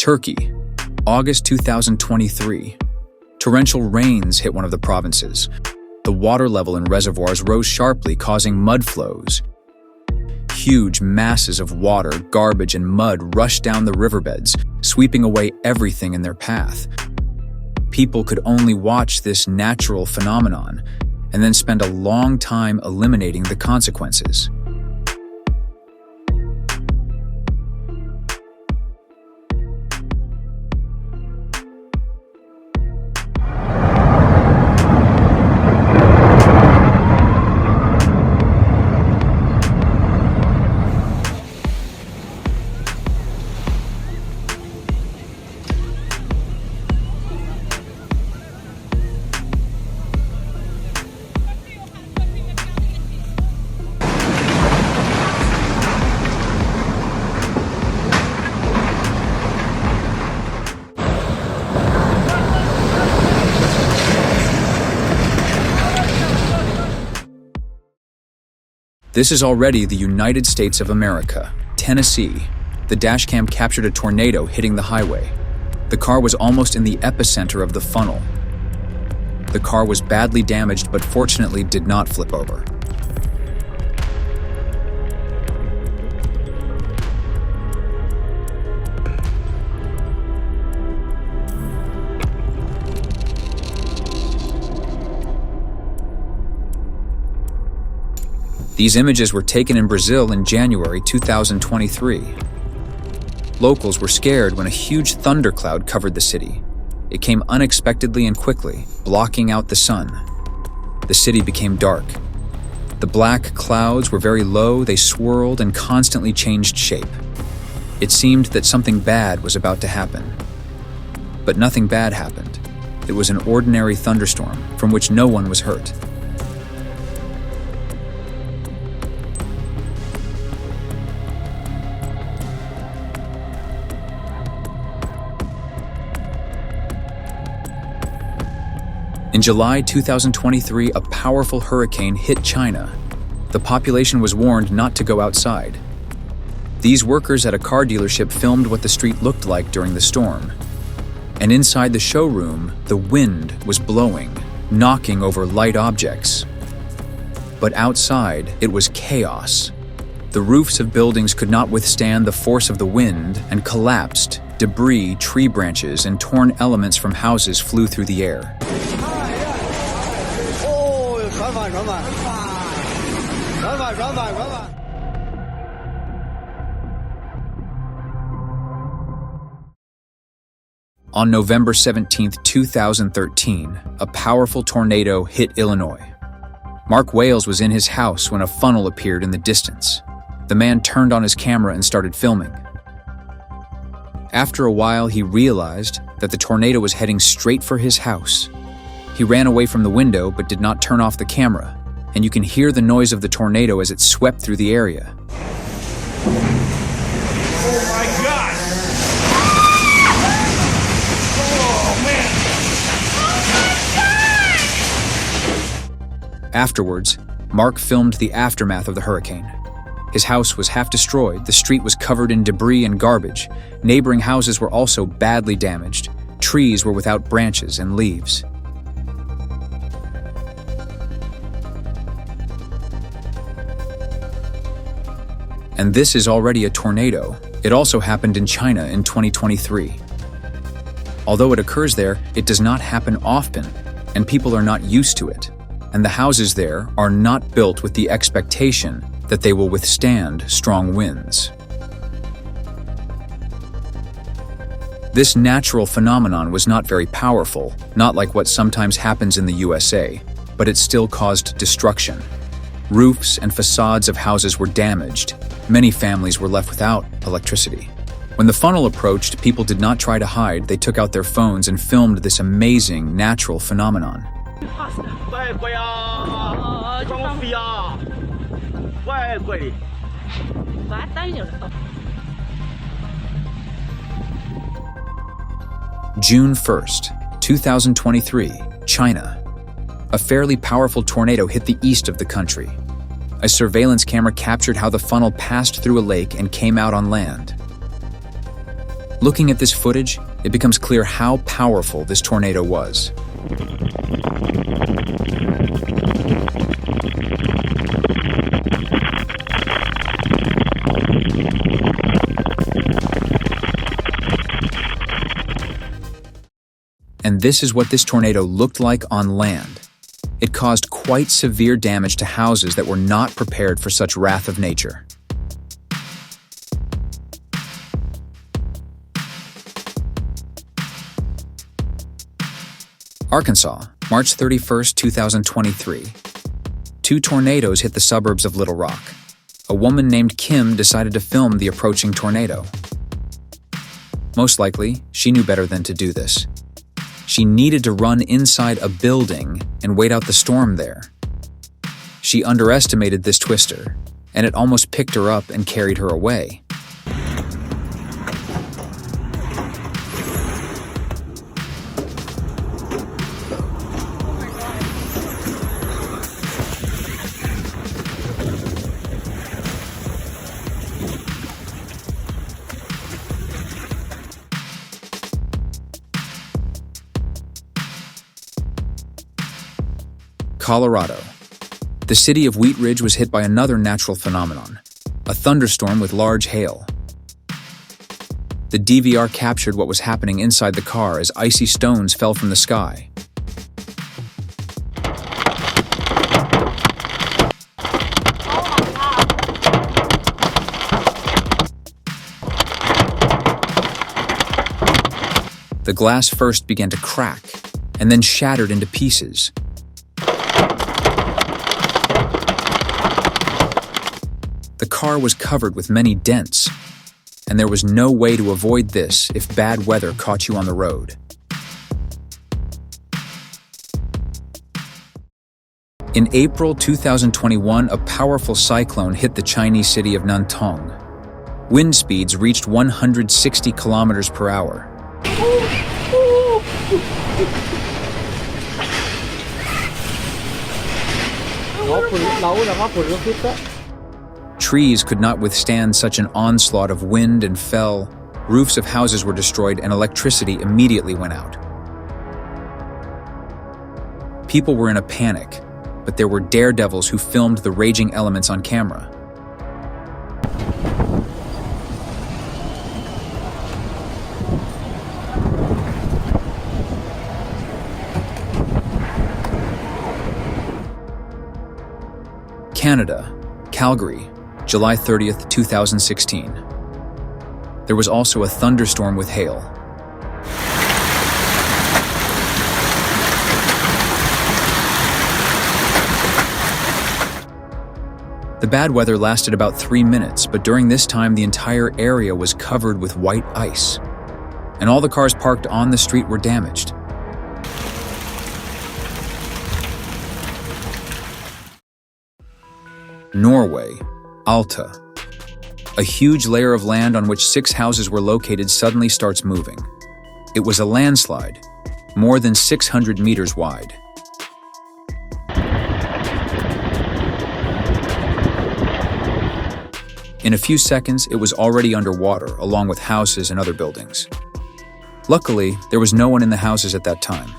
Turkey, August 2023. Torrential rains hit one of the provinces. The water level in reservoirs rose sharply, causing mud flows. Huge masses of water, garbage, and mud rushed down the riverbeds, sweeping away everything in their path. People could only watch this natural phenomenon and then spend a long time eliminating the consequences. This is already the United States of America, Tennessee. The dashcam captured a tornado hitting the highway. The car was almost in the epicenter of the funnel. The car was badly damaged, but fortunately did not flip over. These images were taken in Brazil in January 2023. Locals were scared when a huge thundercloud covered the city. It came unexpectedly and quickly, blocking out the sun. The city became dark. The black clouds were very low, they swirled and constantly changed shape. It seemed that something bad was about to happen. But nothing bad happened. It was an ordinary thunderstorm from which no one was hurt. In July 2023, a powerful hurricane hit China. The population was warned not to go outside. These workers at a car dealership filmed what the street looked like during the storm. And inside the showroom, the wind was blowing, knocking over light objects. But outside, it was chaos. The roofs of buildings could not withstand the force of the wind and collapsed. Debris, tree branches, and torn elements from houses flew through the air. On November 17, 2013, a powerful tornado hit Illinois. Mark Wales was in his house when a funnel appeared in the distance. The man turned on his camera and started filming. After a while, he realized that the tornado was heading straight for his house. He ran away from the window but did not turn off the camera, and you can hear the noise of the tornado as it swept through the area. Oh my God! Oh man! Afterwards, Mark filmed the aftermath of the hurricane. His house was half destroyed, the street was covered in debris and garbage. Neighboring houses were also badly damaged. Trees were without branches and leaves. And this is already a tornado. It also happened in China in 2023. Although it occurs there, it does not happen often, and people are not used to it. And the houses there are not built with the expectation that they will withstand strong winds. This natural phenomenon was not very powerful, not like what sometimes happens in the USA, but it still caused destruction. Roofs and facades of houses were damaged. Many families were left without electricity. When the funnel approached, people did not try to hide. They took out their phones and filmed this amazing natural phenomenon. June 1st, 2023, China. A fairly powerful tornado hit the east of the country. A surveillance camera captured how the funnel passed through a lake and came out on land. Looking at this footage, it becomes clear how powerful this tornado was. And this is what this tornado looked like on land. It caused quite severe damage to houses that were not prepared for such wrath of nature. Arkansas, March 31, 2023. Two tornadoes hit the suburbs of Little Rock. A woman named Kim decided to film the approaching tornado. Most likely, she knew better than to do this. She needed to run inside a building and wait out the storm there. She underestimated this twister, and it almost picked her up and carried her away. Colorado. The city of Wheat Ridge was hit by another natural phenomenon, a thunderstorm with large hail. The DVR captured what was happening inside the car as icy stones fell from the sky. The glass first began to crack and then shattered into pieces. The car was covered with many dents, and there was no way to avoid this if bad weather caught you on the road. In April 2021, a powerful cyclone hit the Chinese city of Nantong. Wind speeds reached 160 kilometers per hour. Trees could not withstand such an onslaught of wind and fell. Roofs of houses were destroyed and electricity immediately went out. People were in a panic, but there were daredevils who filmed the raging elements on camera. Canada, Calgary, July 30th, 2016. There was also a thunderstorm with hail. The bad weather lasted about 3 minutes, but during this time the entire area was covered with white ice, and all the cars parked on the street were damaged. Norway, Alta. A huge layer of land on which 6 houses were located suddenly starts moving. It was a landslide, more than 600 meters wide. In a few seconds, it was already underwater, along with houses and other buildings. Luckily, there was no one in the houses at that time.